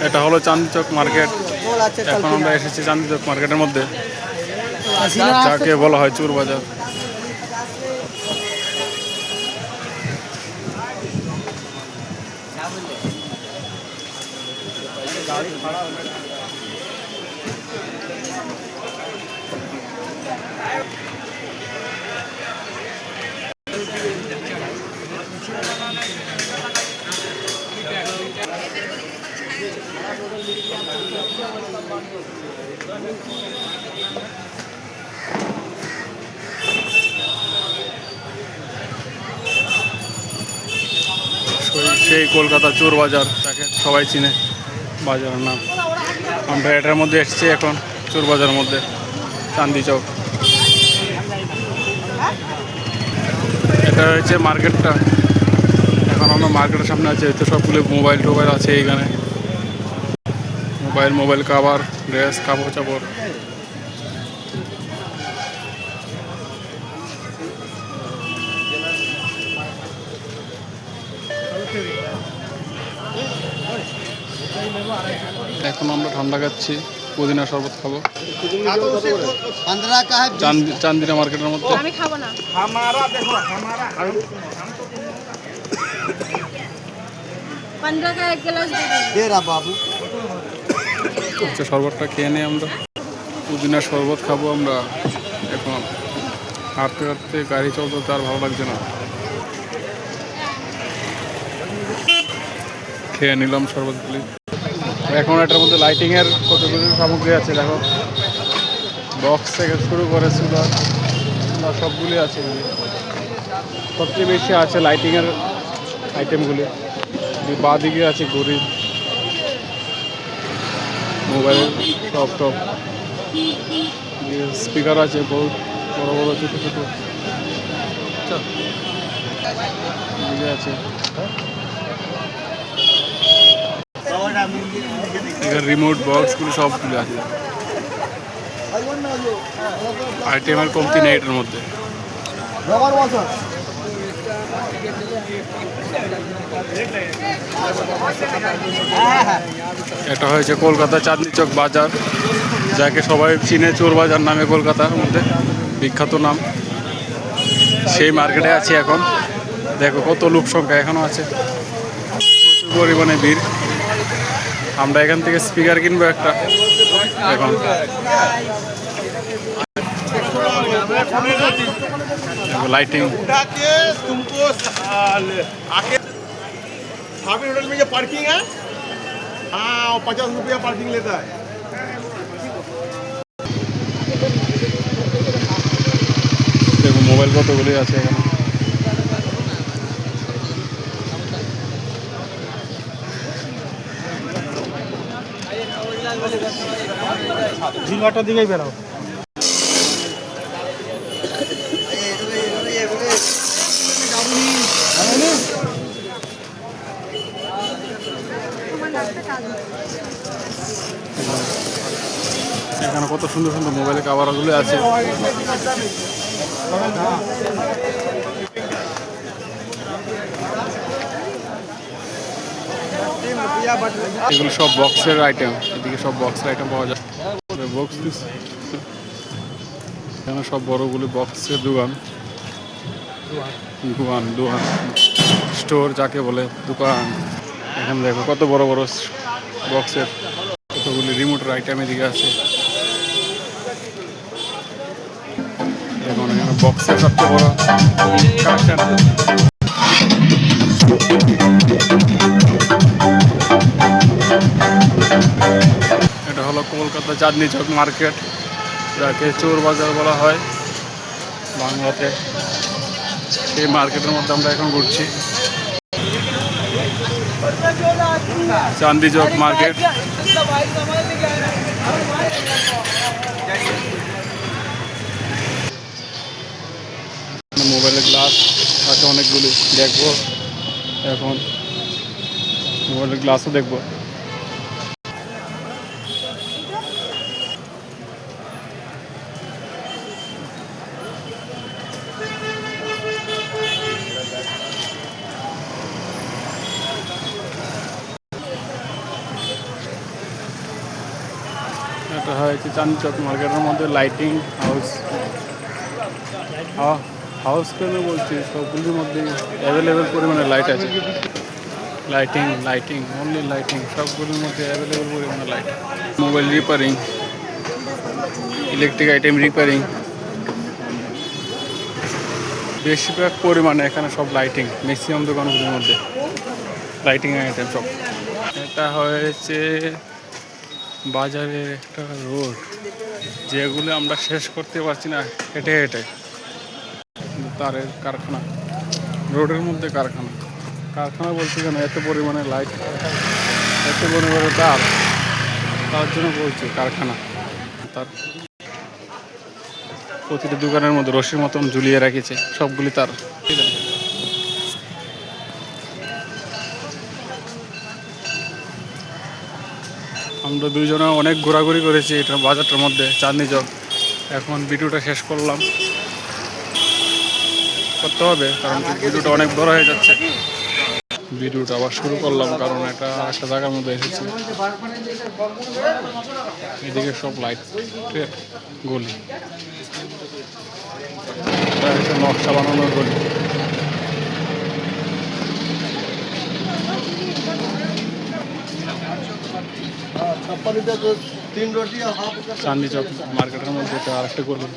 এটা হলো চাঁদনি চক মার্কেট। এখন আমরা এসেছি চাঁদনি চক মার্কেটের মধ্যে, যাকে বলা হয় চোর বাজার। সেই কলকাতা চোর বাজার, তাকে সবাই চিনে, বাজারের নাম। আমরা এটার মধ্যে এসেছি এখন, চোর বাজারের মধ্যে, চাঁদনি চক। এটা হচ্ছে মার্কেটটা। এখন আমরা মার্কেটের সামনে আছে, তো সবগুলো মোবাইল টোবাইল আছে এইখানে। মোবাইল কাভার, ড্রেস, কাপড় চাপড়। এখন আমরা ঠান্ডা খাচ্ছি, পুদিনা শরবত খাবো চান্দিনা মার্কেটের মধ্যে। আমি খাবো না। শরবতটা খেয়ে নিই আমরা, পুদিনা শরবত খাবো আমরা। এখন হাঁটতে হাঁটতে গাড়ি চলতে তো আর ভালো লাগছে না, খেয়ে নিলাম শরবতগুলি। এখন এটার মধ্যে লাইটিংয়ের কতগুলি সামগ্রী আছে দেখো, বক্স থেকে শুরু করে চুলা সবগুলি আছে। সবচেয়ে বেশি আছে লাইটিংয়ের আইটেমগুলি। বাঁ দিকে আছে ঘড়ি, মোবাইল, টপ স্পিকার আছে, বহুত বড় বড় ছোটো ছোটো আছে। এখানে রিমোট বক্সগুলো সবগুলো আছে। আইটেমের কমতি নেই এটার মধ্যে। এটা হয়েছে কলকাতা চাঁদনি চক বাজার, যাকে সবাই চিনে চোর বাজার নামে, কলকাতার মধ্যে বিখ্যাত নাম। সেই মার্কেটে আছি এখন। দেখো কত লোক সংখ্যা এখনো আছে, প্রচুর পরিমাণে ভিড়। আমরা এখান থেকে স্পিকার কিনবো একটা এখন। लाइटिंग तुमको आके हाफिज होटल में जो पार्किंग है, हाँ 50 रुपया पार्किंग लेता है। देखो मोबाइल কতগুলি আছে এখানে। ঝিলঘাটার দিকেই বেরাও। এখানে কত সুন্দর সুন্দর মোবাইলের কাভারগুলো আছে। এগুলো সব বক্সের আইটেম, এদিকে সব বক্সের আইটেম পাওয়া যায়। বক্স এখানে সব বড়গুলি বক্সের দোকান, দোকান স্টোর যাকে বলে, দোকান। এখানে দেখো কত বড় বড় বক্সের কতগুলি রিমোটের আইটেম এদিকে আছে। দেখুন এখানে বক্সের সবচেয়ে বড় কালেকশন। এটা হলো কলকাতা চাঁদনি চক মার্কেট, যাকে চোর বাজার বলা হয় বাংলাতে। সেই মার্কেটের মধ্যে আমরা এখন ঘুরছি, চাঁদনি চক মার্কেট। মোবাইলের গ্লাস আছে অনেকগুলি, দেখবো এখন মোবাইলের গ্লাসও দেখবো। হয়েছে চাঁদনি চক মার্কেটের মধ্যে লাইটিং হাউস। হাউস কেন বলছি, সবগুলির মধ্যে অ্যাভেলেবেল পরিমাণে লাইট আছে। লাইটিং লাইটিং অনলি লাইটিং, সবগুলির মধ্যে অ্যাভেলেবেল পরিমাণে light. Mobile repairing, electric item repairing, বেশিরভাগ পরিমাণে এখানে সব লাইটিং। ম্যাক্সিমাম দোকানগুলির মধ্যে লাইটিং আইটেম সব। এটা হয়েছে বাজারের একটা রোড, যেগুলো আমরা শেষ করতে পারছি না হেঁটে হেঁটে। তারের কারখানা, রোডের মধ্যে কারখানা। কারখানা বলছি কেন, এত পরিমাণে লাইট, এত পরিমাণে তার, তার জন্য বলছি কারখানা। তার প্রতিটা দোকানের মধ্যে রশির মতন ঝুলিয়ে রেখেছে সবগুলি তার। ঠিক আছে, আমরা দুইজনে অনেক ঘোরাঘুরি করেছি এটা বাজারটার মধ্যে, চাঁদনি চক। এখন ভিডিওটা শেষ করলাম, করতে হবে কারণ ভিডিওটা অনেক বড় হয়ে যাচ্ছে। ভিডিওটা আবার শুরু করলাম কারণ একটা জায়গার মধ্যে এসেছি। এদিকে সব লাইট গলি, এটা হচ্ছে নকশা বানানোর গলি। চাঁদনি চক মার্কেটের মধ্যে এটা আরেকটা গলি।